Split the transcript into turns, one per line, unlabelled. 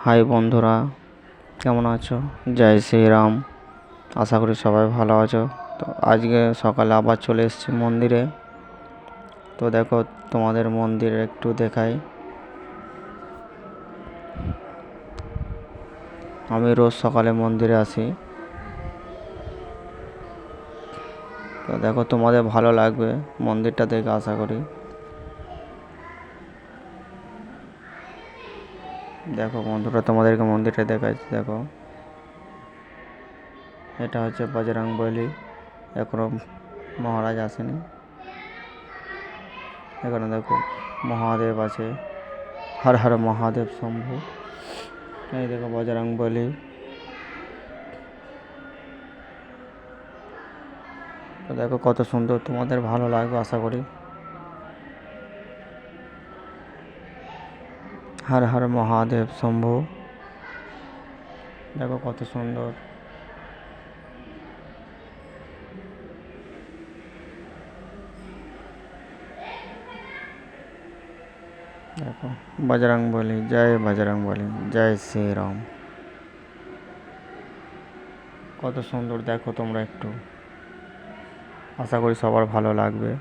High বন্ধুরা, কেমন আছো? জয় শ্রীরাম। আশা করি সবাই ভালো আছো। তো আজকে সকালে আবার চলে এসেছি মন্দিরে। তো দেখো, তোমাদের মন্দিরে একটু দেখাই। আমি রোজ সকালে মন্দিরে আসি। তো দেখো, তোমাদের ভালো লাগবে মন্দিরটা দেখে আশা করি। দেখো বন্ধুরা, তোমাদেরকে মন্দিরটা দেখাচ্ছি। দেখো, এটা হচ্ছে বজরংবলী। এখনো মহারাজ আসেনি। এখানে দেখো মহাদেব আছে। হর হর মহাদেব শম্ভু। এই দেখো বজরংবলী। তো দেখো কত সুন্দর, তোমাদের ভালো লাগবে আশা করি। হর হর মহাদেব শম্ভু। দেখো কত সুন্দর। দেখো বজরংবলী, জয় বজরংবলী, জয় শ্রীরাম। কত সুন্দর দেখো তোমরা একটু। আশা করি সবার ভালো লাগবে।